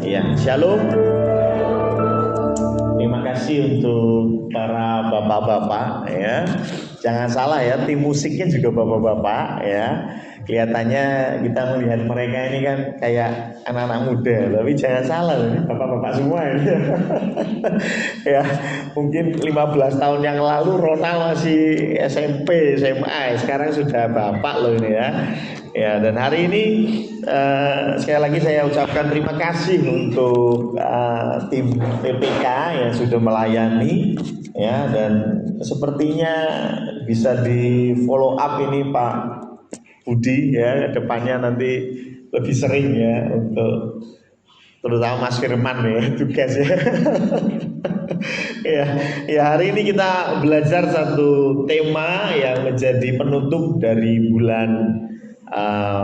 Ya, shalom. Terima kasih untuk para bapak-bapak ya. Jangan salah ya, tim musiknya juga bapak-bapak ya. Kelihatannya kita melihat mereka ini kan kayak anak-anak muda, tapi jangan salah ini bapak-bapak semua ini. Ya, mungkin 15 tahun yang lalu Ronald masih SMP, SMA, sekarang sudah bapak loh ini ya. Ya, dan hari ini sekali lagi saya ucapkan terima kasih untuk tim PPK yang sudah melayani ya, dan sepertinya bisa di follow up ini Pak Budi ya, depannya nanti lebih sering ya, untuk terutama Mas Firman ya tugasnya. Ya, ya, hari ini kita belajar satu tema yang menjadi penutup dari bulan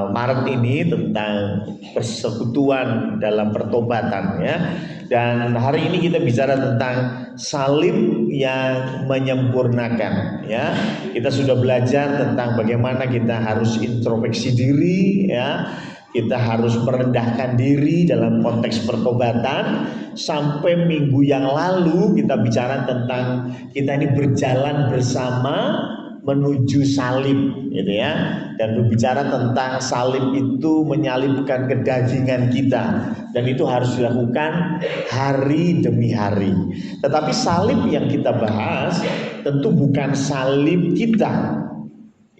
Maret ini tentang persekutuan dalam pertobatan ya. Dan hari ini kita bicara tentang salib yang menyempurnakan ya. Kita sudah belajar tentang bagaimana kita harus introspeksi diri ya. Kita harus merendahkan diri dalam konteks pertobatan. Sampai minggu yang lalu kita bicara tentang kita ini berjalan bersama menuju salib gitu ya, dan berbicara tentang salib itu menyalibkan kedagingan kita, dan itu harus dilakukan hari demi hari. Tetapi salib yang kita bahas tentu bukan salib kita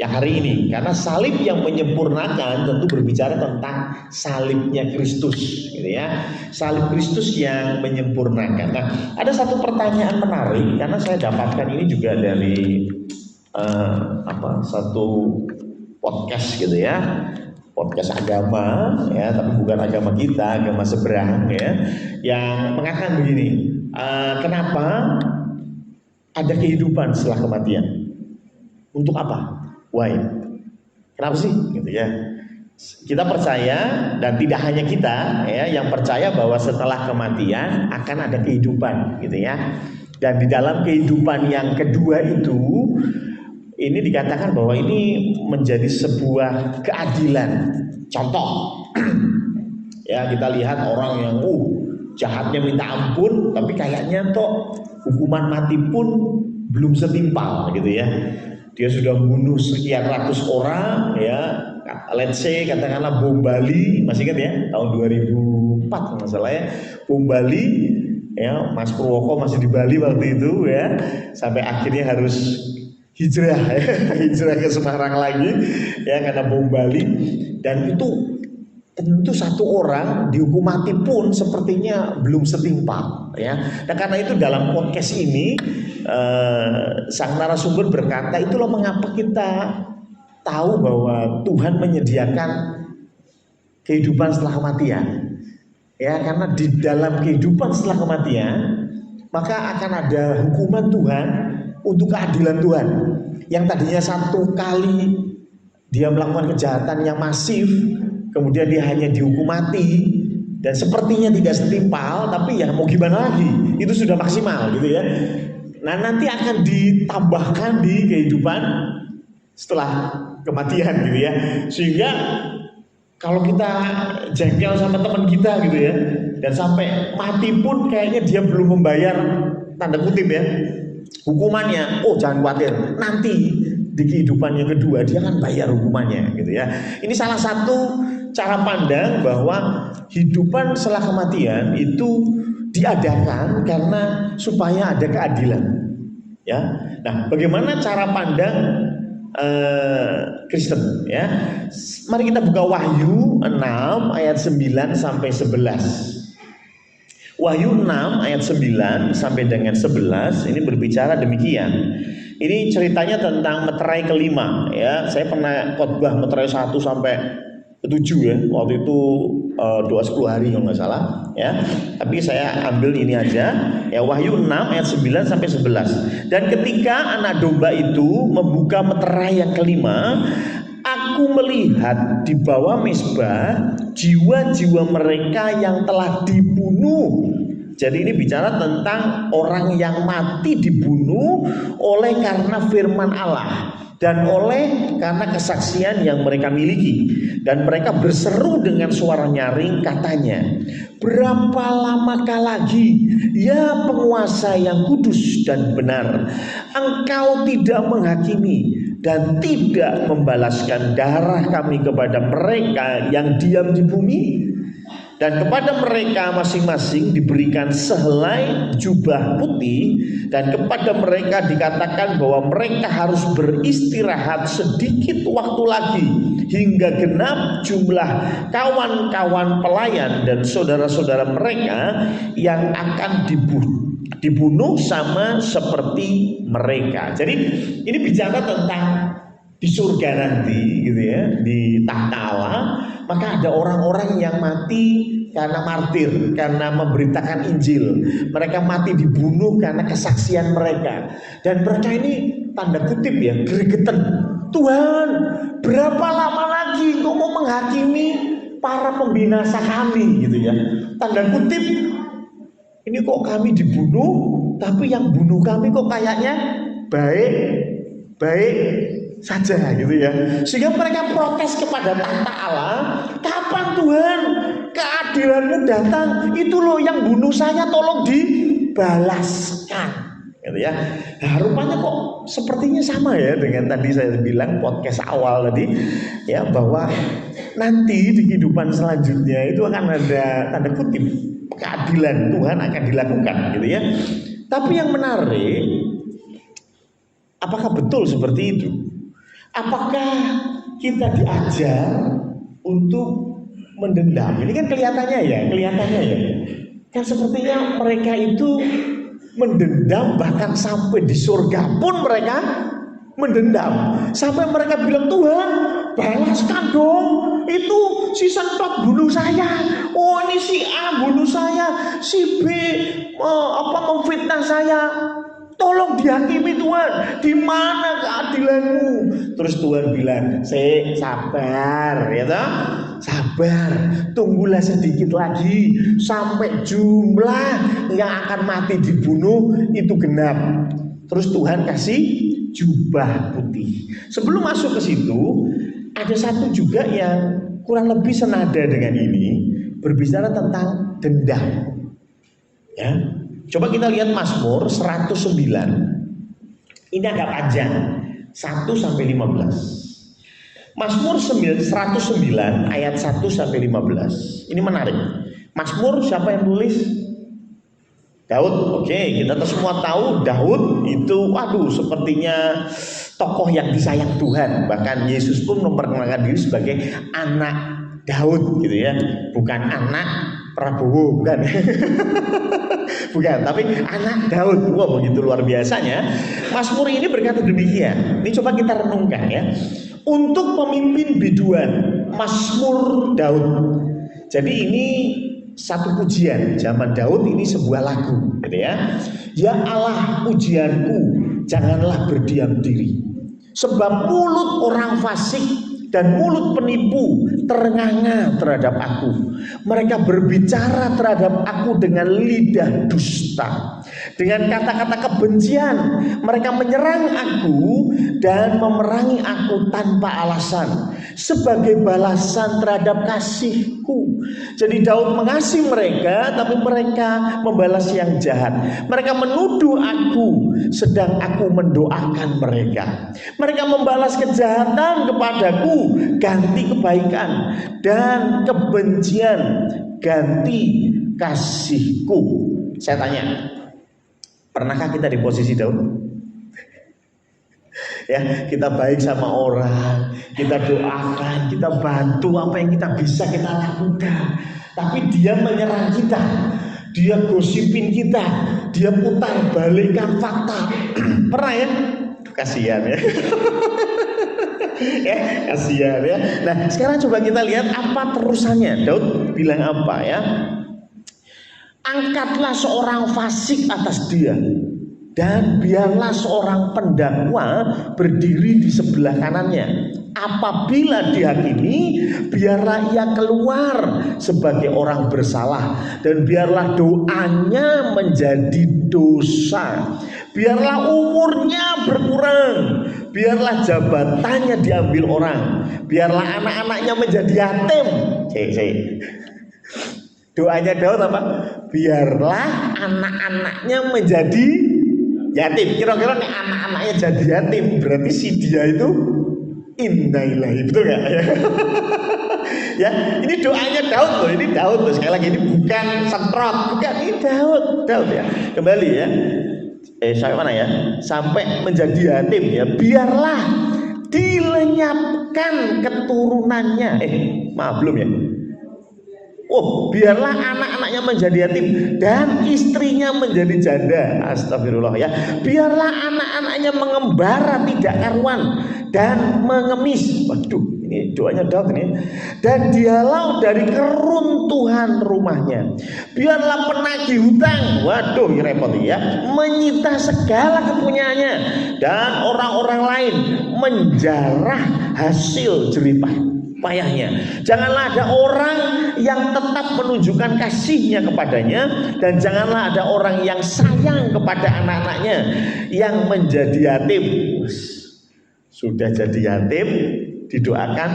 yang hari ini, karena salib yang menyempurnakan tentu berbicara tentang salibnya Kristus gitu ya. Salib Kristus yang menyempurnakan. Nah, ada satu pertanyaan menarik karena saya dapatkan ini juga dari satu podcast gitu ya, podcast agama ya, tapi bukan agama kita, agama seberang ya, yang mengatakan begini, kenapa ada kehidupan setelah kematian? Untuk apa? Why? Kenapa sih? Gitu ya. Kita percaya, dan tidak hanya kita ya yang percaya bahwa setelah kematian akan ada kehidupan gitu ya. Dan di dalam kehidupan yang kedua itu, ini dikatakan bahwa ini menjadi sebuah keadilan. Contoh, ya kita lihat orang yang jahatnya minta ampun, tapi kayaknya toh hukuman mati pun belum setimpal gitu ya. Dia sudah membunuh sekian ratus orang ya, let's say katakanlah bom Bali, masih ingat ya tahun 2004 kalau nggak salah ya, bom Bali ya, Mas Purwoko masih di Bali waktu itu ya, sampai akhirnya harus hijrah hijrah ke Semarang lagi ya karena bom Bali. Dan itu tentu satu orang dihukum mati pun sepertinya belum setimpal ya. Nah, karena itu dalam podcast ini sang narasumber berkata, itulah mengapa kita tahu bahwa Tuhan menyediakan kehidupan setelah kematian ya, karena di dalam kehidupan setelah kematian maka akan ada hukuman Tuhan untuk keadilan Tuhan. Yang tadinya satu kali dia melakukan kejahatan yang masif, kemudian dia hanya dihukum mati dan sepertinya tidak setimpal, tapi ya mau gimana lagi, itu sudah maksimal gitu ya. Nah, nanti akan ditambahkan di kehidupan setelah kematian gitu ya. Sehingga kalau kita jengkel sama teman kita gitu ya, dan sampai mati pun kayaknya dia belum membayar, tanda kutip ya, hukumannya, jangan khawatir, nanti di kehidupan yang kedua dia akan bayar hukumannya gitu ya. Ini salah satu cara pandang bahwa hidupan setelah kematian itu diadakan karena supaya ada keadilan ya. Nah, bagaimana cara pandang Kristen ya? Mari kita buka Wahyu 6 ayat 9 sampai 11. Wahyu 6 ayat 9 sampai dengan 11 ini berbicara demikian. Ini ceritanya tentang meterai kelima ya. Saya pernah khotbah meterai 1 sampai 7 ya. Waktu itu doa 10 hari kalau nggak salah ya. Tapi saya ambil ini aja ya, Wahyu 6 ayat 9 sampai 11. Dan ketika anak domba itu membuka meterai yang kelima, aku melihat di bawah mezbah jiwa-jiwa mereka yang telah dibunuh. Jadi ini bicara tentang orang yang mati dibunuh oleh karena firman Allah. dan oleh karena kesaksian yang mereka miliki, dan mereka berseru dengan suara nyaring, katanya, berapa lamakah lagi ya penguasa yang kudus dan benar, engkau tidak menghakimi dan tidak membalaskan darah kami kepada mereka yang diam di bumi? Dan kepada mereka masing-masing diberikan sehelai jubah putih, dan kepada mereka dikatakan bahwa mereka harus beristirahat sedikit waktu lagi hingga genap jumlah kawan-kawan pelayan dan saudara-saudara mereka yang akan dibunuh sama seperti mereka. Jadi ini bicara tentang di surga nanti gitu ya, di tahta Allah, maka ada orang-orang yang mati karena martir, karena memberitakan Injil. Mereka mati dibunuh karena kesaksian mereka. Dan mereka ini tanda kutip ya, gregetan. Tuhan, berapa lama lagi Engkau mau menghakimi para pembinasa kami gitu ya. Tanda kutip, ini kok kami dibunuh, tapi yang bunuh kami kok kayaknya baik saja gitu ya. Sehingga mereka protes kepada tahta Allah, kapan Tuhan keadilanmu datang? Itu loh yang bunuh saya, tolong dibalaskan gitu ya. Nah, rupanya kok sepertinya sama ya dengan tadi saya bilang podcast awal tadi ya, bahwa nanti di kehidupan selanjutnya itu akan ada tanda kutip keadilan Tuhan akan dilakukan gitu ya. Tapi yang menarik, apakah betul seperti itu? Apakah kita diajar untuk mendendam? Ini kan kelihatannya ya. Kan sepertinya mereka itu mendendam, bahkan sampai di surga pun mereka mendendam. Sampai mereka bilang, Tuhan balaskan dong, itu si sentot bunuh saya, oh ini si A bunuh saya, si B memfitnah saya. Tolong dihakimi Tuhan, di mana keadilanmu? Terus Tuhan bilang, sabar ya toh? Sabar, tunggulah sedikit lagi sampai jumlah yang akan mati dibunuh itu genap. Terus Tuhan kasih jubah putih. Sebelum masuk ke situ, ada satu juga yang kurang lebih senada dengan ini, berbicara tentang dendam. Ya. Coba kita lihat Mazmur 109. Ini agak panjang, 1 sampai 15. Mazmur 109 ayat 1 sampai 15. Ini menarik. Mazmur siapa yang tulis? Daud. Oke, kita semua tahu Daud itu sepertinya tokoh yang disayang Tuhan. Bahkan Yesus pun memperkenalkan diri sebagai anak Daud gitu ya. Bukan anak Prabowo, bukan. Bukan, tapi anak Daud. Wah, begitu luar biasanya. Mazmur ini berkata demikian. Ini coba kita renungkan ya. Untuk pemimpin biduan, Mazmur Daud. Jadi ini satu pujian zaman Daud, ini sebuah lagu gitu ya. Ya Allah pujianku, janganlah berdiam diri, sebab mulut orang fasik dan mulut penipu terengah-engah terhadap aku. Mereka berbicara terhadap aku dengan lidah dusta, dengan kata-kata kebencian. Mereka menyerang aku dan memerangi aku tanpa alasan, sebagai balasan terhadap kasihku. Jadi Daud mengasihi mereka, tapi mereka membalas yang jahat. Mereka menuduh aku, sedang aku mendoakan mereka. Mereka membalas kejahatan kepadaku, ganti kebaikan, dan kebencian ganti kasihku. Saya tanya, pernahkah kita di posisi Daud? Ya, kita baik sama orang, kita doakan, kita bantu, apa yang kita bisa kita lakukan. Tapi dia menyerang kita, dia gosipin kita, dia putar balikkan fakta. Pernah ya? Kasihan ya. Ya, kasihan ya. Nah, sekarang coba kita lihat apa terusannya. Daud bilang apa ya? Angkatlah seorang fasik atas dia, dan biarlah seorang pendakwa berdiri di sebelah kanannya. Apabila dihakimi, biarlah ia keluar sebagai orang bersalah, dan biarlah doanya menjadi dosa. Biarlah umurnya berkurang, biarlah jabatannya diambil orang, biarlah anak-anaknya menjadi yatim. Doanya Daud apa? Biarlah anak-anaknya menjadi yatim. Kira-kira nih anak-anaknya jadi yatim, berarti si dia itu innalillahi, betul gak? Ya, ini doanya Daud loh, ini Daud loh. Sekali lagi ini bukan semprot, bukan, ini Daud ya. Kembali ya. Saya mana ya? Sampai menjadi yatim ya. Biarlah dilenyapkan keturunannya. Maaf belum ya. Oh, biarlah anak-anaknya menjadi yatim dan istrinya menjadi janda. Astagfirullah ya. Biarlah anak-anaknya mengembara tidak karuan dan mengemis. Waduh, ini doanya Daud ini. Dan dialah dari keruntuhan rumahnya. Biarlah penagih hutang, waduh ini repot ya, menyita segala kepunyaannya dan orang-orang lain menjarah hasil jerih payahnya. Janganlah ada orang yang tetap menunjukkan kasihnya kepadanya, dan janganlah ada orang yang sayang kepada anak-anaknya yang menjadi yatim. Sudah jadi yatim, didoakan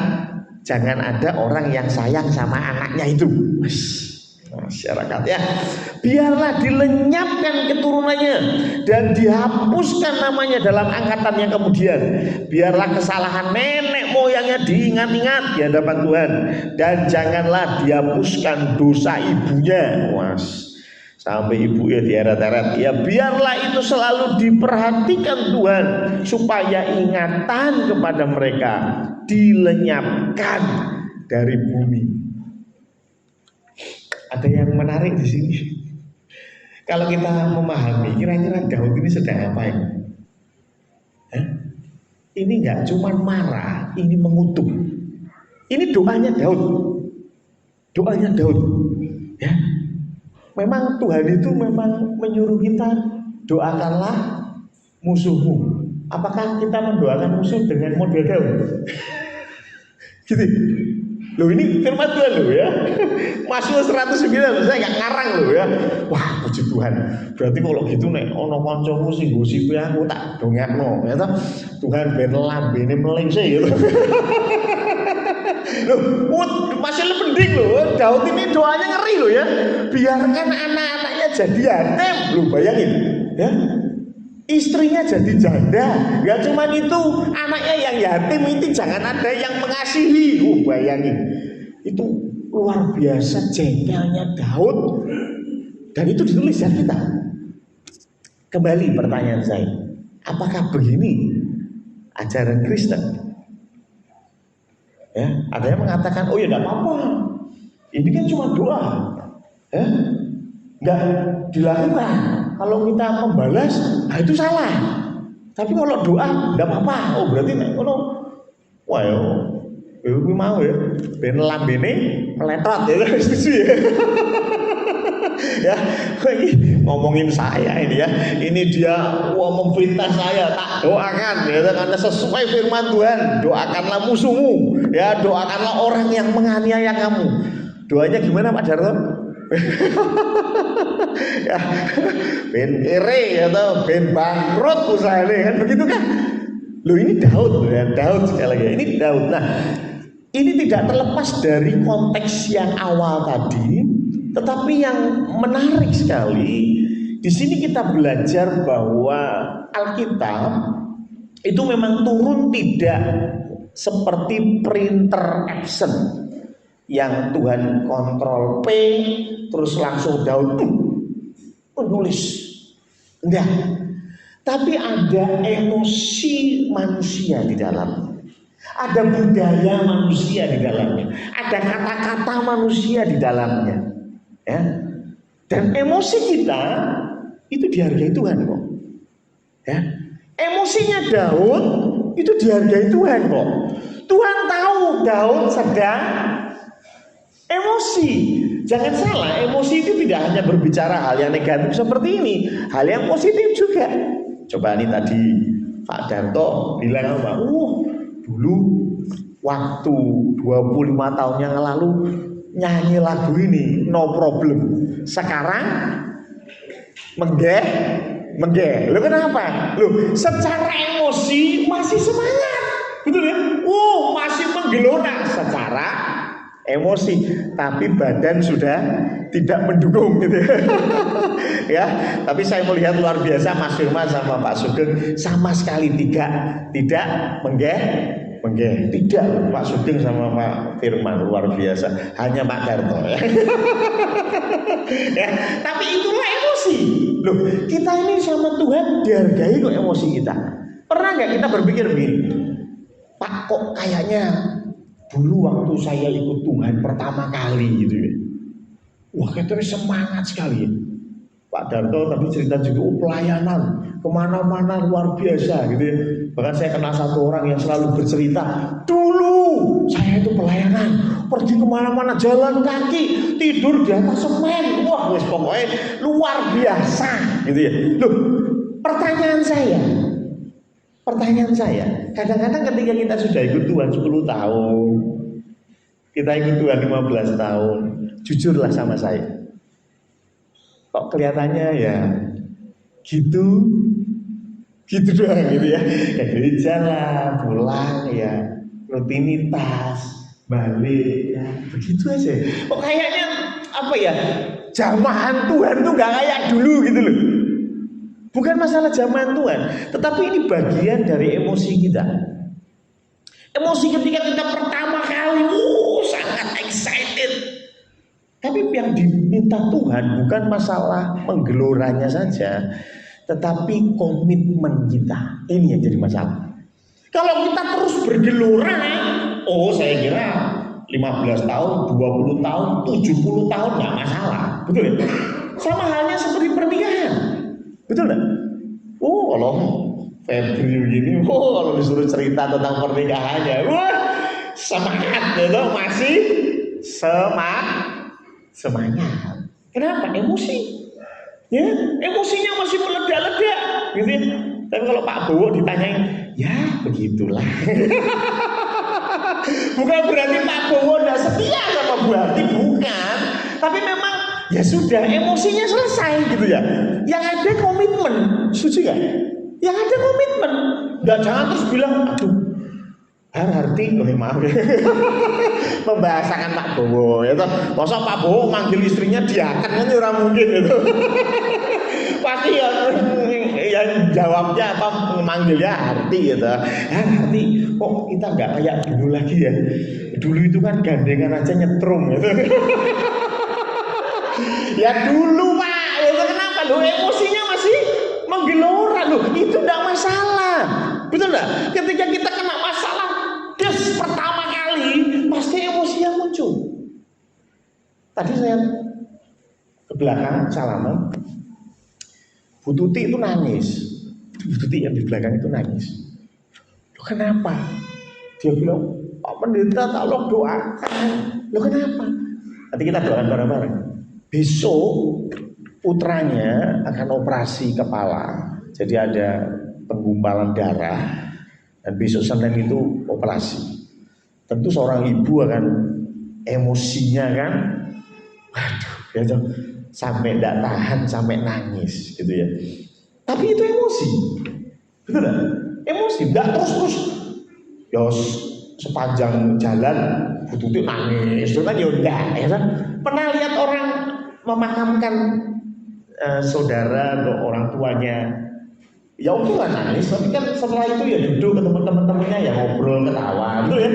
jangan ada orang yang sayang sama anaknya itu. Masyarakat ya, biarlah dilenyapkan keturunannya dan dihapuskan namanya dalam angkatan yang kemudian. Biarlah kesalahan nenek moyangnya diingat-ingat di hadapan Tuhan, dan janganlah dihapuskan dosa ibunya. Sampai ibunya dieret-eret ya, biarlah itu selalu diperhatikan Tuhan, supaya ingatan kepada mereka dilenyapkan dari bumi. Ada yang menarik di sini. Kalau kita memahami, kira-kira Daud ini sedang ngapain? Ini nggak cuma marah, ini mengutuk. Ini doanya Daud. Doanya Daud. Ya. Memang Tuhan itu memang menyuruh kita doakanlah musuhmu. Apakah kita mendoakan musuh dengan model Daud? Gitu. Loh, ini firman Tuhan loh ya. Mazmur 109 saya nggak ngarang loh ya. Wah, puji Tuhan. Berarti kalau gitu nek ono kancamu sing gosipi aku tak dongakno, ya toh. Tuhan ben lambene melingse gitu. Loh, masih lebih penting loh. Daud ini doanya ngeri loh ya. Biarkan anak-anaknya jadi yatim. Loh, bayangin ya. Istrinya jadi janda. Gak cuma itu, anaknya yang yatim itu jangan ada yang mengasihi. Bayangin, itu luar biasa jengkelnya Daud. Dan itu ditulis ya kita. Kembali pertanyaan saya, apakah begini ajaran Kristen? Ya, ada yang mengatakan, oh ya tidak apa-apa, ini kan cuma doa, ya, nggak dilakukan. Kalau kita membalas, nah itu salah. Tapi kalau doa, nggak apa-apa. Oh berarti kalau, wah ya, mau ya, ben lambene meletot ya, setuju ya. Ya, ngomongin saya ini ya, ini dia memfitnah saya, tak doakan ya, karena sesuai firman Tuhan, doakanlah musuhmu, ya, doakanlah orang yang menganiaya kamu. Doanya gimana Pak Jarto? Ya, ben kere atau ben bangkrut usahanya kan begitu kan? Loh, ini Daud ya, Daud sekali lagi, ini Daud. Nah, ini tidak terlepas dari konteks yang awal tadi. Tetapi yang menarik sekali, di sini kita belajar bahwa Alkitab itu memang turun tidak seperti printer Epson yang Tuhan kontrol P terus langsung Daud menulis. Enggak. Tapi ada emosi manusia di dalam. Ada budaya manusia di dalamnya. Ada kata-kata manusia di dalamnya. Ya. Dan emosi kita itu dihargai Tuhan kok. Ya. Emosinya Daud itu dihargai Tuhan kok. Tuhan tahu Daud sedang emosi. Jangan salah, emosi itu tidak hanya berbicara hal yang negatif seperti ini, hal yang positif juga. Coba nih tadi Pak Darto bilang apa? Dulu waktu 25 tahun yang lalu nyanyi lagu ini no problem. Sekarang menggeh Menggeh. Loh kenapa? Loh, secara emosi masih semangat. Betul ya? Masih menggelora secara emosi, tapi badan sudah tidak mendukung gitu ya. Ya, tapi saya melihat luar biasa Mas Firman sama Pak Sugeng sama sekali tidak menggeh. Tidak Pak Sugeng sama Pak Firman luar biasa, hanya Pak Darto ya. Ya, tapi itulah emosi. Loh, kita ini sama Tuhan dihargai kok emosi kita. Pernah nggak kita berpikir begini, Pak kok kayaknya dulu waktu saya ikut Tuhan pertama kali gitu ya, wah katanya semangat sekali ya. Pak Darto tadi cerita juga pelayanan kemana-mana luar biasa gitu ya. Bahkan saya kenal satu orang yang selalu bercerita, dulu saya itu pelayanan, pergi kemana-mana jalan kaki, tidur di atas semen, wah wes pokoknya luar biasa gitu ya. Loh, pertanyaan saya, kadang-kadang ketika kita sudah ikut Tuhan 10 tahun, kita ikut Tuhan 15 tahun, jujurlah sama saya, kok kelihatannya ya gitu doang gitu ya. Ke gereja lah, pulang ya, rutinitas, balik ya, begitu aja. Kok kayaknya apa ya, jamahan Tuhan tuh gak kayak dulu gitu loh. Bukan masalah jamahan Tuhan, tetapi ini bagian dari emosi kita. Emosi ketika kita pertama kali, sangat excited. Tapi yang diminta Tuhan bukan masalah menggeloranya saja, tetapi komitmen kita. Ini yang jadi masalah. Kalau kita terus bergelora, saya kira 15 tahun, 20 tahun, 70 tahun nggak masalah. Betul ya? Sama halnya seperti pernikahan. Betul nggak? Kalau Febri begini, kalau disuruh cerita tentang pernikahannya, semangat gitu, masih semangat. Kenapa? Emosi. Ya, emosinya masih meledak-ledak gitu ya. Tapi kalau Pak Bowo ditanyain, ya begitulah. Bukan berarti Pak Bowo tidak setia sama Bu Hati, bukan. Tapi memang ya sudah, emosinya selesai gitu ya. Yang ada komitmen, setuju gak? Yang ada komitmen. Nggak, jangan terus bilang, aduh, Harti, maaf ya. Membahasakan Pak Bowo ya toh. Masa Pak Bowo manggil istrinya diakan kan ora mungkin gitu. Pasti ya jawabnya apa, manggilnya Harti gitu. Harti, kok kita nggak kayak dulu lagi ya. Dulu itu kan gandengan aja nyetrum gitu. Ya dulu Pak, itu kenapa lo emosinya masih menggelora loh, itu tidak masalah. Betul nggak? Ketika kita kena masalah pertama kali pasti emosi yang muncul. Tadi saya ke belakang salaman, Bu Tuti itu nangis. Bu Tuti yang di belakang itu nangis. Loh kenapa? Dia bilang, Pak Pendeta tolong doakan. Loh kenapa? Nanti kita doakan bareng-bareng. Besok putranya akan operasi kepala, jadi ada penggumpalan darah. Dan besok Senin itu operasi. Tentu seorang ibu akan emosinya kan, waduh, gitu, sampai tidak tahan, sampai nangis, gitu ya. Tapi itu emosi, betul nggak? Emosi, nggak terus. Ya sepanjang jalan butuh nangis, itu kan yaudah, ya kan? Pernah lihat orang memakamkan saudara atau orang tuanya? Ya udah lah nangis, tapi kan setelah itu ya duduk ke teman-temannya ya ngobrol, ketawa, gitu ya.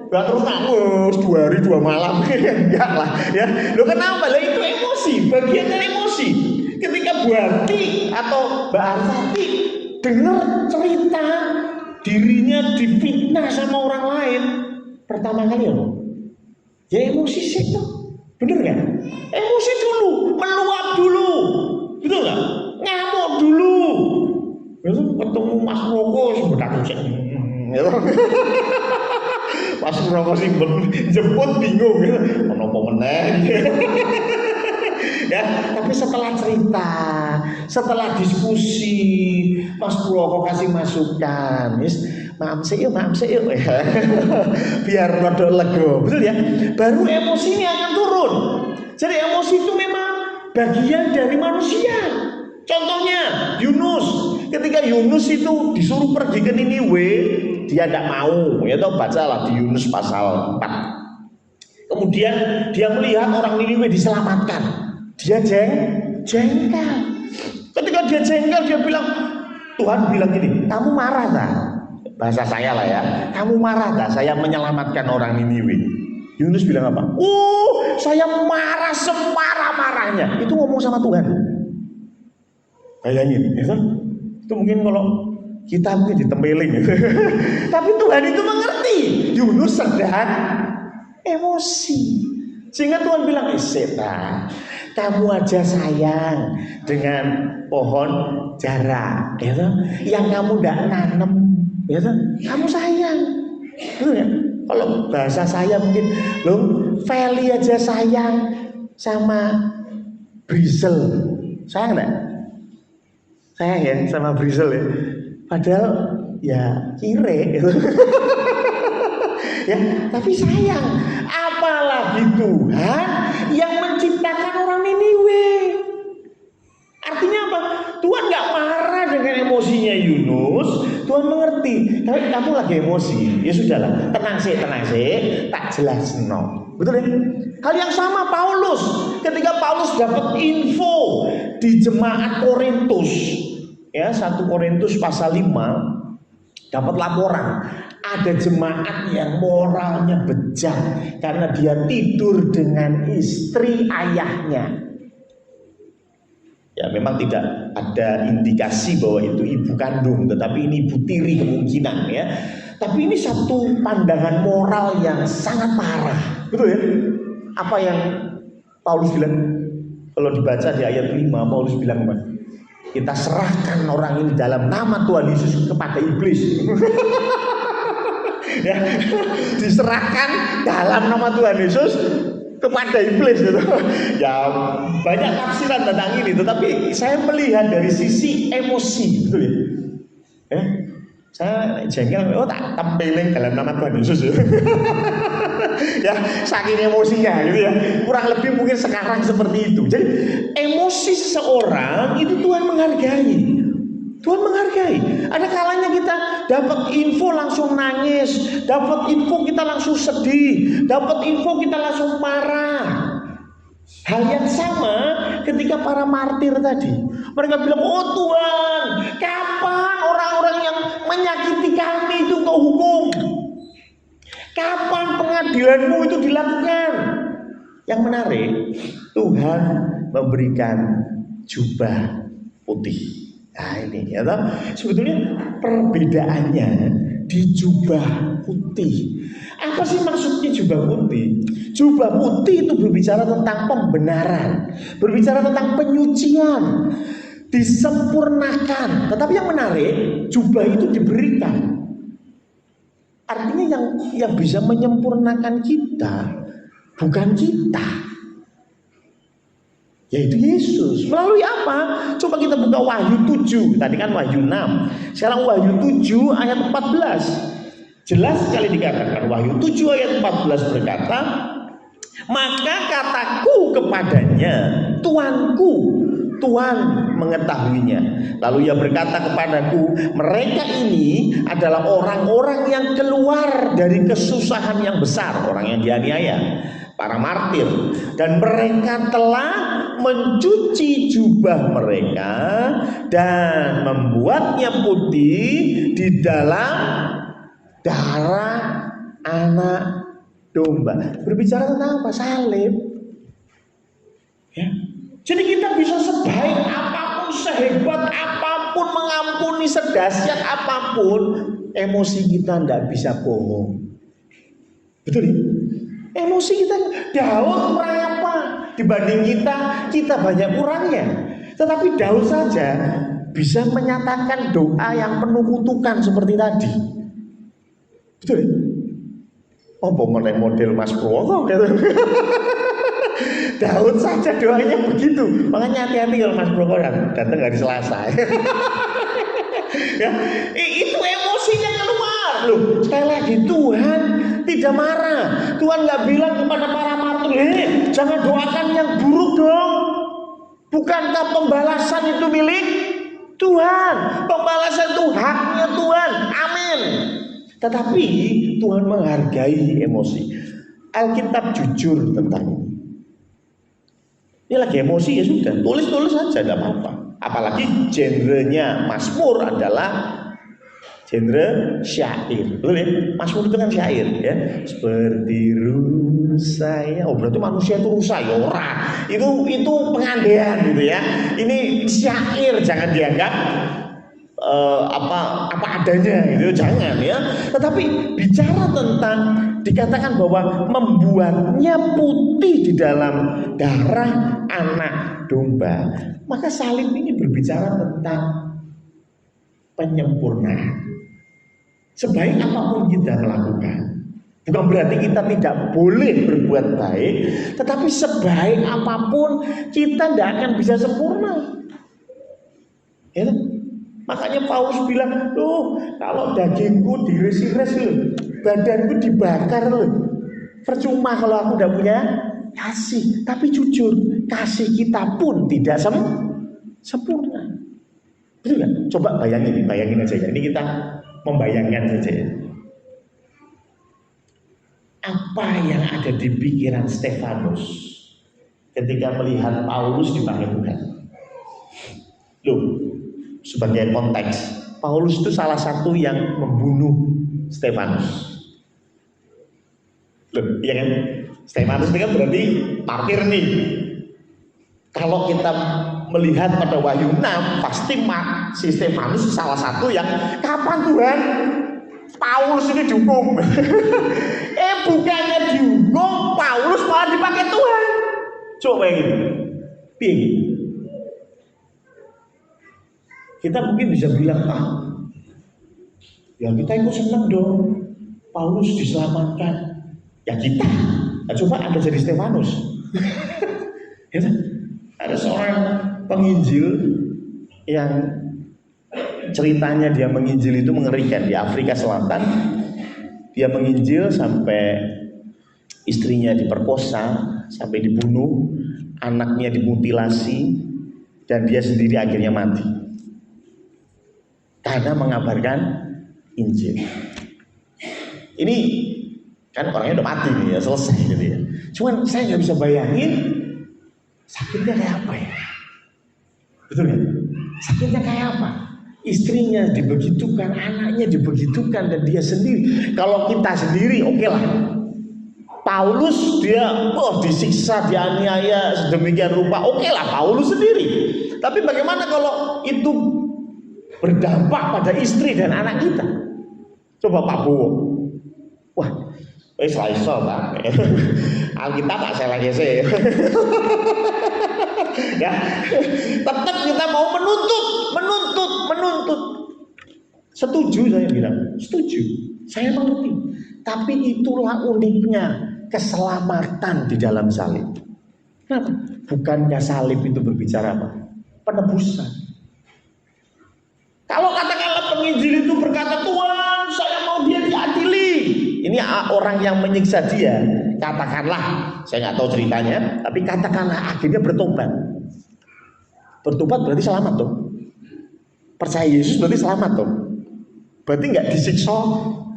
Gak terus nangis 2 hari 2 malam, enggak lah ya. Loh kenapa? Lah itu emosi, bagian dari emosi. Ketika Bu Hati atau Mbak Arsati dengar cerita dirinya difitnah sama orang lain pertama kali apa? Ya emosi sih tuh, bener kan? Emosi dulu, meluap dulu, betul nggak? Ngamuk dulu. Besok ketemu Mas Roko sebentar sih. Mas Roko sih jemput bingung gitu. Menapa meneh. Ya, tapi setelah cerita, setelah diskusi, Mas Roko kasih masukan, maaf sih yuk. Biar rada lega, betul ya? Baru emosinya akan turun. Jadi emosi itu memang bagian dari manusia. Contohnya Yunus, ketika Yunus itu disuruh pergi ke Niniwe, dia tidak mau. Ya tahu, bacalah di Yunus pasal 4. Kemudian dia melihat orang Niniwe diselamatkan, dia jengkel. Ketika dia jengkel, dia bilang, Tuhan bilang gini, kamu marah tak? Bahasa saya lah ya, kamu marah tak saya menyelamatkan orang Niniwe? Yunus bilang apa? Saya marah semarah-marahnya. Itu ngomong sama Tuhan. Bayangin, ya kan? Itu mungkin kalau kita mungkin ditempeling. Tapi Tuhan itu mengerti. Yunus sedang emosi. Sehingga Tuhan bilang, setan, kamu aja sayang dengan pohon jara, ya kan? Yang kamu tidak nanam, ya kan? Kamu sayang. Betul ya? Kalau bahasa saya mungkin, Feli aja sayang sama Brisel. Sayang enggak? Sayang ya sama Brisel ya. Padahal ya kire gitu. Ya, tapi sayang. Apalagi Tuhan yang menciptakan orang Niniwe. Artinya apa? Tuhan nggak marah dengan emosinya Yunus. Tuhan mengerti. Tapi kamu lagi emosi. Ya sudahlah, tenang sih, tak jelas no. Betul ya? Hal yang sama Paulus. Ketika Paulus dapat info di jemaat Korintus, ya 1 Korintus pasal 5, dapat laporan ada jemaat yang moralnya bejat karena dia tidur dengan istri ayahnya. Ya memang tidak ada indikasi bahwa itu ibu kandung, tetapi ini ibu tiri kemungkinan ya. Tapi ini satu pandangan moral yang sangat parah. Betul ya? Apa yang Paulus bilang? Kalau dibaca di ayat 5, Paulus bilang apa? Kita serahkan orang ini dalam nama Tuhan Yesus kepada iblis. Ya, diserahkan dalam nama Tuhan Yesus kepada iblis gitu. Ya banyak tafsiran tentang ini, tetapi saya melihat dari sisi emosi, betul ya? Saya jengkel, tak tempelin dalam nama Tuhan Yesus ya. Ya saking emosinya gitu ya. Kurang lebih mungkin sekarang seperti itu. Jadi emosi seseorang itu Tuhan menghargai. Tuhan menghargai. Ada kalanya kita dapat info langsung nangis, dapat info kita langsung sedih, dapat info kita langsung marah. Hal yang sama ketika para martir tadi. Mereka bilang, oh Tuhan, kapan orang-orang yang menyakiti kami itu kau hukum? Kapan pengadilanmu itu dilakukan? Yang menarik, Tuhan memberikan jubah putih. Nah ini ya toh, sebetulnya perbedaannya di jubah putih. Apa sih maksudnya jubah putih? Jubah putih itu berbicara tentang pembenaran, berbicara tentang penyucian, disempurnakan. Tetapi yang menarik, jubah itu diberikan. Artinya yang bisa menyempurnakan kita bukan kita, yaitu Yesus. Melalui apa? Coba kita buka Wahyu 7. Tadi kan Wahyu 6. Sekarang Wahyu 7 ayat 14. Jelas sekali dikatakan, Wahyu 7 ayat 14 berkata, maka kataku kepadanya, Tuanku, Tuhan mengetahuinya. Lalu ia berkata kepadaku, mereka ini adalah orang-orang yang keluar dari kesusahan yang besar, orang yang dianiaya, para martir, dan mereka telah mencuci jubah mereka dan membuatnya putih di dalam darah anak domba. Berbicara tentang apa? Salib. Ya. Jadi kita bisa sebaik apapun, sehebat apapun, mengampuni sedahsyat apapun, emosi kita tidak bisa bohong. Betul ya? Emosi kita, Daud kurang apa? Dibanding kita banyak kurangnya. Tetapi Daud saja bisa menyatakan doa yang penuh kutukan seperti tadi. Betul ya? Oh, model Mas Prowo gitu. Daud saja doanya begitu. Makanya hati-hati kalau Mas Prowo datang hari Selasa. Ya, itu emosinya keluar loh. Sekali lagi Tuhan tidak marah. Tuhan nggak bilang kepada para martir, jangan doakan yang buruk dong. Bukankah pembalasan itu milik Tuhan? Pembalasan itu haknya Tuhan. Amin. Tetapi Tuhan menghargai emosi. Alkitab jujur tentang ini. Ini lagi emosi ya sudah, tulis saja, tidak apa-apa. Apalagi genrenya Mazmur adalah genre syair, betul ya? Mazmur itu kan syair ya. Seperti rusa ya. Oh berarti manusia itu rusa ya ora. Itu pengandaian gitu ya. Ini syair, jangan dianggap apa adanya gitu, jangan ya. Tetapi bicara tentang, dikatakan bahwa membuatnya putih di dalam darah anak domba, maka salib ini berbicara tentang penyempurnaan. Sebaik apapun kita melakukan, bukan berarti kita tidak boleh berbuat baik, tetapi sebaik apapun kita tidak akan bisa sempurna ya. Makanya Paulus bilang, loh kalau dagingku diiris-iris loh, badanku dibakar loh, percuma kalau aku tidak punya kasih. Tapi jujur, kasih kita pun tidak sempurna. Betul nggak? Coba bayangin aja ya. Ini kita membayangkan saja ya. Apa yang ada di pikiran Stefanus ketika melihat Paulus dipanggil Tuhan? Loh, sebagai konteks, Paulus itu salah satu yang membunuh Stefanus. Loh, ya kan? Stefanus ini kan berarti martir nih. Kalau kita melihat pada Wahyu 6, pasti si Stefanus salah satu yang kapan Tuhan Paulus ini dihukum. Bukannya dihukum, Paulus malah dipakai Tuhan. Coba ini, ping. Kita mungkin bisa bilang, ya kita ikut senang dong, Paulus diselamatkan. Ya kita, nah, coba Anda jadi Stefanus. Ya, ada seorang penginjil yang ceritanya dia menginjil itu mengerikan di Afrika Selatan. Dia menginjil sampai istrinya diperkosa, sampai dibunuh, anaknya dimutilasi, dan dia sendiri akhirnya mati karena mengabarkan Injil. Ini kan orangnya udah mati nih ya, selesai gitu ya. Cuman saya nggak bisa bayangin sakitnya kayak apa ya. Betul ya? Sakitnya kayak apa? Istrinya dibegitukan, anaknya dibegitukan, dan dia sendiri. Kalau kita sendiri oke lah. Paulus dia disiksa, dianiaya sedemikian rupa, oke lah Paulus sendiri. Tapi bagaimana kalau itu berdampak pada istri dan anak kita? Coba Pak Bowo. Wah, selesai Pak. Alkitab tak saya lagi sih. Ya, tetap kita mau menuntut. Setuju saya bilang, setuju. Saya mengerti. Tapi itulah uniknya keselamatan di dalam salib. Kenapa? Bukankah salib itu berbicara apa? Penebusan. Kalau katakanlah penginjil itu berkata, Tuhan saya mau dia diadili. Ini orang yang menyiksa dia. Katakanlah, saya nggak tahu ceritanya, tapi katakanlah akhirnya bertobat. Bertobat berarti selamat tuh. Percaya Yesus berarti selamat tuh. Berarti nggak disiksa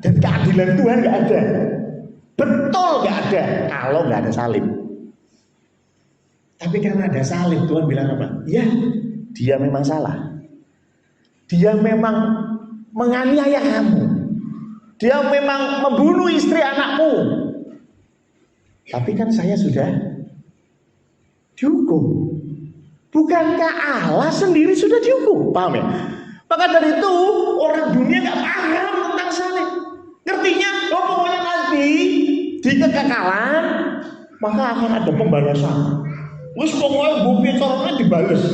dan keadilan Tuhan nggak ada. Betul nggak ada kalau nggak ada salib. Tapi karena ada salib, Tuhan bilang apa? Ya, dia memang salah. Dia memang menganiaya kamu. Dia memang membunuh istri anakmu. Tapi kan saya sudah dihukum. Bukankah Allah sendiri sudah dihukum? Paham ya? Maka dari itu orang dunia nggak paham tentang salib. Ngertinya, pokoknya nanti di kekekalan maka akan ada pembalasan. Terus pokoknya bukti corongnya dibales.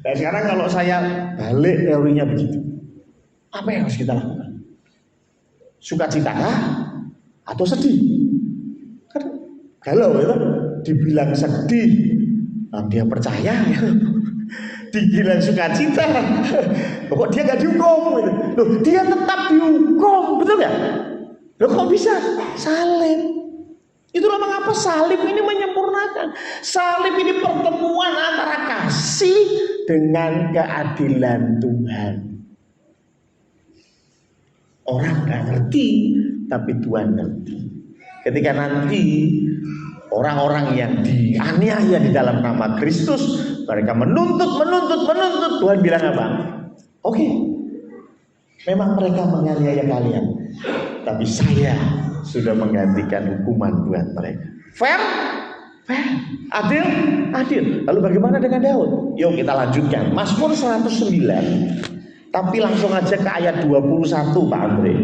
Nah sekarang kalau saya balik teorinya begitu, apa yang harus kita lakukan? Sukacita atau sedih? Kan kalau ya, dibilang sedih, dia percaya ya. Dibilang sukacita, pokok dia nggak dihukum gitu. Loh, dia tetap dihukum, betul nggak? Loh kok bisa? Salib. Itulah mengapa salib ini menyempurnakan. Salib ini pertemuan antara kasih dengan keadilan Tuhan. Orang gak ngerti, tapi Tuhan ngerti. Ketika nanti orang-orang yang dianiaya di dalam nama Kristus, mereka menuntut, Tuhan bilang apa? Oke, memang mereka menganiaya kalian, tapi saya sudah menggantikan hukuman buat mereka. Fair? Fair. Adil? Adil. Lalu bagaimana dengan Daud? Yuk kita lanjutkan. Mazmur 109. Tapi langsung aja ke ayat 21 Pak Andre.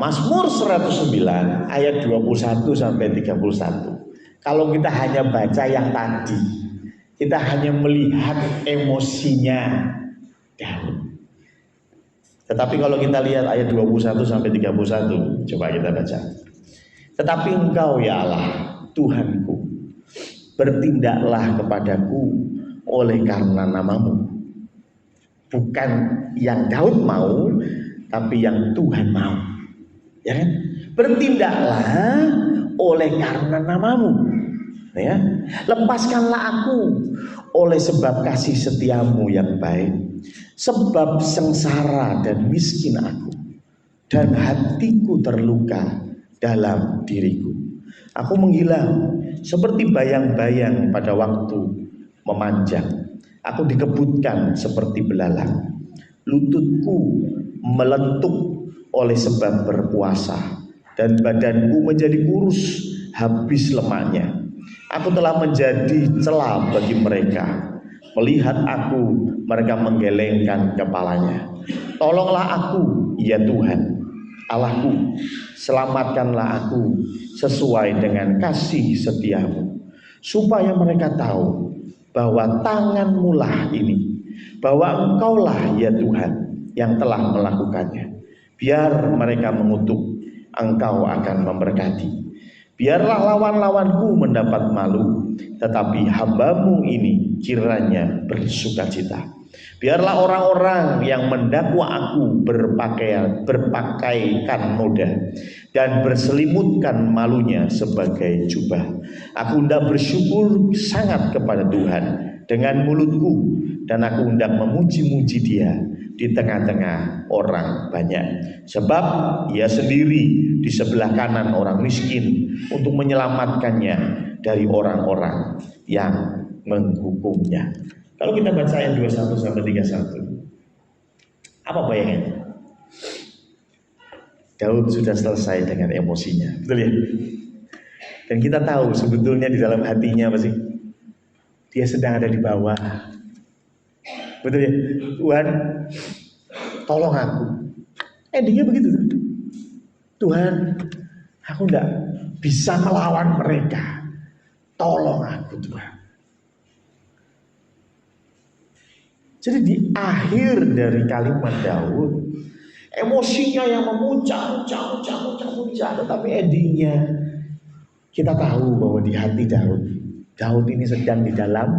Mazmur 109 ayat 21 sampai 31. Kalau kita hanya baca yang tadi, kita hanya melihat emosinya Daud. Tetapi kalau kita lihat ayat 21 sampai 31, coba kita baca. Tetapi Engkau ya Allah, Tuhanku, bertindaklah kepadaku oleh karena namamu. Bukan yang Daud mau, tapi yang Tuhan mau. Ya kan? Bertindaklah oleh karena namamu. Ya. Lepaskanlah aku oleh sebab kasih setiamu yang baik. Sebab sengsara dan miskin aku, dan hatiku terluka dalam diriku. Aku menghilang seperti bayang-bayang pada waktu memanjang. Aku dikebutkan seperti belalang. Lututku melentuk oleh sebab berpuasa, dan badanku menjadi kurus habis lemaknya. Aku telah menjadi celah bagi mereka. Melihat aku, mereka menggelengkan kepalanya. Tolonglah aku, ya Tuhan, Allahku, selamatkanlah aku sesuai dengan kasih setiamu, supaya mereka tahu bahwa tanganmu lah ini, bahwa Engkaulah ya Tuhan yang telah melakukannya. Biar mereka mengutuk, Engkau akan memberkati. Biarlah lawan-lawanku mendapat malu, tetapi hamba-Mu ini kiranya bersukacita. Biarlah orang-orang yang mendakwa aku berpakaikan noda dan berselimutkan malunya sebagai jubah. Aku hendak bersyukur sangat kepada Tuhan dengan mulutku, dan aku hendak memuji-muji Dia di tengah-tengah orang banyak. Sebab Ia sendiri di sebelah kanan orang miskin untuk menyelamatkannya dari orang-orang yang menghukumnya. Kalau kita baca ayat 21 sampai 31, apa bayangannya? Daud sudah selesai dengan emosinya, betul ya? Dan kita tahu sebetulnya di dalam hatinya apa sih? Dia sedang ada di bawah. Betul ya? Tuhan, tolong aku. Endingnya begitu. Tuhan, aku tidak bisa melawan mereka. Tolong aku Tuhan. Jadi di akhir dari kalimat Daud, emosinya yang memuncak, tetapi endingnya kita tahu bahwa di hati Daud ini sedang di dalam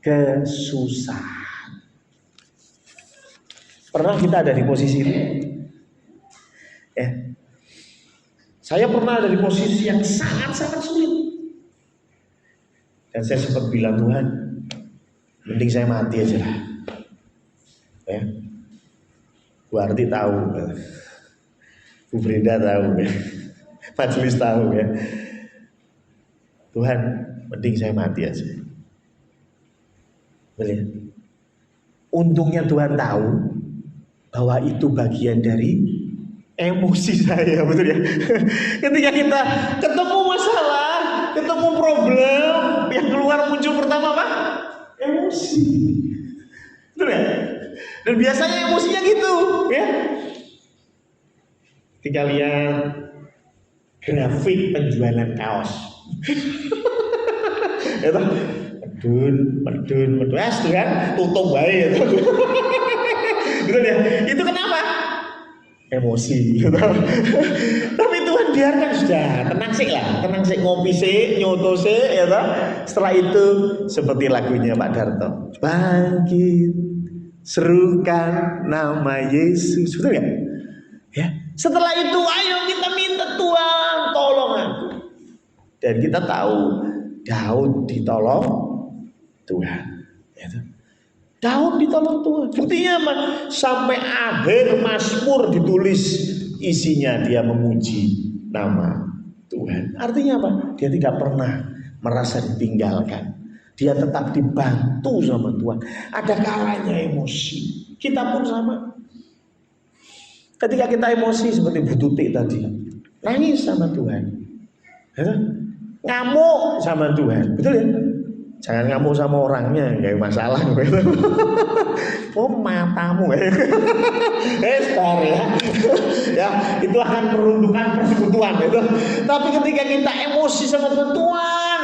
kesusahan. Pernah kita ada di posisi ini? Saya pernah ada di posisi yang sangat-sangat sulit. Dan saya sempat bilang, Tuhan, mending saya mati aja lah. Ya, Bu Arti tahu, Bu Brenda tahu, ya. Majelis tahu ya. Tuhan, mending saya mati aja. Betul. Untungnya Tuhan tahu bahwa itu bagian dari emosi saya, betul ya. Ketika kita ketemu masalah, ketemu problem, yang keluar muncul pertama apa? Emosi. Betul ya? Dan biasanya emosinya gitu, ya. Ketika lihat grafik penjualan kaos, itu medun, tuh kan, tutup baik, gitu ya. Itu kenapa? Emosi, gitu. Tapi Tuhan biarkan sudah, tenang sih ngopi sih, nyoto sih, ya toh. Setelah itu seperti lagunya Pak Darto, bangkit, serukan nama Yesus, betul ya? Ya. Setelah itu ayo kita minta Tuhan, tolong Dan kita tahu Daud ditolong Tuhan. Gitu. Daud ditolong Tuhan. Buktinya apa? Sampai akhir Mazmur ditulis isinya dia memuji nama Tuhan. Artinya apa? Dia tidak pernah merasa ditinggalkan. Dia tetap dibantu sama Tuhan. Ada kalanya emosi. Kita pun sama. Ketika kita emosi seperti Bu Tutik tadi, nangis sama Tuhan, ngamuk sama Tuhan, betul ya? Jangan ngamuk sama orangnya, nggak masalah. Oh matamu, star ya, ya itu akan peruntukan persekutuan itu. Tapi ketika kita emosi sama Tuhan,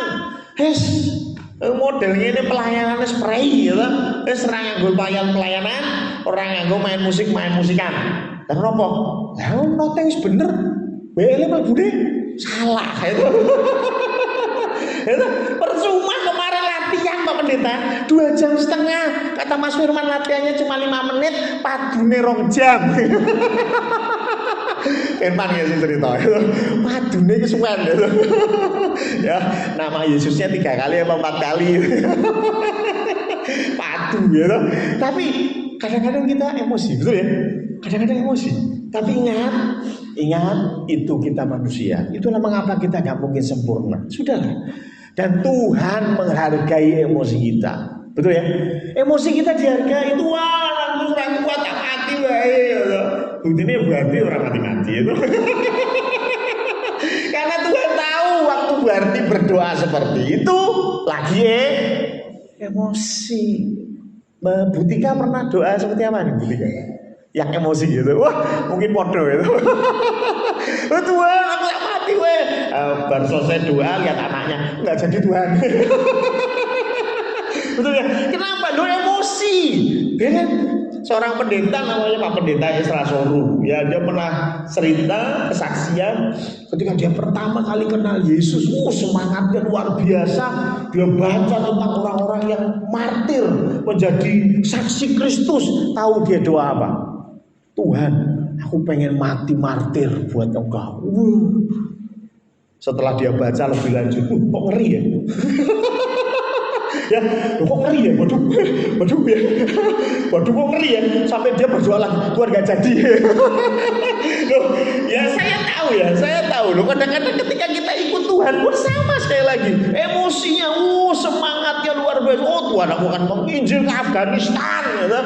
modelnya ini pelayanan spray, gitu. Serang nganggo pelayanan, orang nganggo main musikan. Dan apa? Ya noteng bener, beli mabune salah itu. Itu percuma kemarin latihan Pak Pendeta 2,5 jam. Kata Mas Firman latihannya cuma 5 menit, padune 2 jam. Firman ya cerita itu. Padune kesuwen gitu. Ya, nama Yesusnya 3 kali apa 4 kali. Padu gitu. Tapi kadang-kadang kita emosi, betul ya? Kadang-kadang emosi. Tapi ingat itu kita manusia. Itulah mengapa kita gak mungkin sempurna. Sudahlah. Dan Tuhan menghargai emosi kita. Betul ya? Emosi kita dihargai. Itu wah, aku kuat tak mati wae. Buktinya berarti orang mati-mati itu. Karena Tuhan tahu waktu berarti berdoa seperti itu lagi emosi. Mbak Butika pernah doa seperti apa nih Butika? Yang emosi gitu. Wah, mungkin podo itu. Tuhan, aku tak mati weh. Baru selesai doa lihat anaknya, enggak jadi Tuhan. Betul ya? Kenapa? Lo emosi. Ya kan? Seorang pendeta namanya Pak Pendeta Isra Soru. Ya, dia pernah cerita kesaksian ketika dia pertama kali kenal Yesus. Semangatnya luar biasa. Dia baca tentang orang-orang yang martir menjadi saksi Kristus. Tahu dia doa apa? Tuhan, aku pengen mati martir buat Engkau. Setelah dia baca lebih lanjut, kok ngeri ya? Ya, kok ngeri ya? Waduh ya. Waduh kok ngeri ya? Sampai dia berdoa lagi, Tuhan gak jadi. Loh, ya saya tahu loh. Kadang-kadang ketika kita ikut Tuhan pun sama sekali lagi. Emosinya, semangatnya luar biasa. Tuhan aku akan menginjil ke Afghanistan. Gitu.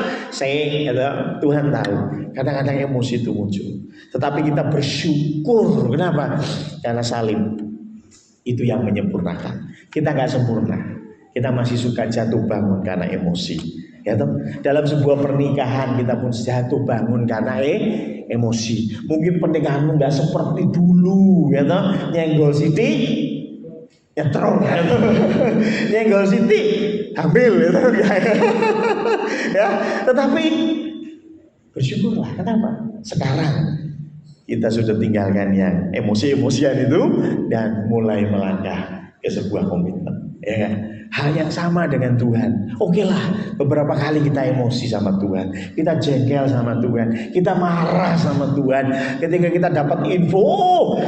Tuhan tahu. Kadang-kadang emosi itu muncul. Tetapi kita bersyukur. Kenapa? Karena salib itu yang menyempurnakan. Kita gak sempurna. Kita masih suka jatuh bangun karena emosi. Ya toh? Dalam sebuah pernikahan kita pun jatuh bangun karena emosi. Mungkin pernikahanmu nggak seperti dulu, ya toh? Nyenggol sithik, nyetrong, ya toh? Nyenggol sithik, hamil, ya toh? Ya, tetapi bersyukurlah. Kenapa? Sekarang kita sudah tinggalkan yang emosi-emosian itu dan mulai melangkah ke sebuah komitmen, ya kan? Hal yang sama dengan Tuhan. Oke lah, beberapa kali kita emosi sama Tuhan, kita jengkel sama Tuhan, kita marah sama Tuhan. Ketika kita dapat info,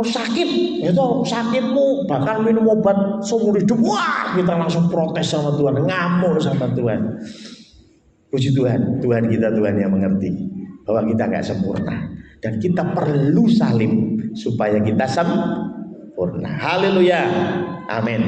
sakit, itu sakitmu, bahkan minum obat seumur hidup, wah kita langsung protes sama Tuhan, ngamuk sama Tuhan. Puji Tuhan, Tuhan kita Tuhan yang mengerti bahwa kita nggak sempurna dan kita perlu salib supaya kita sempurna. Haleluya, amin.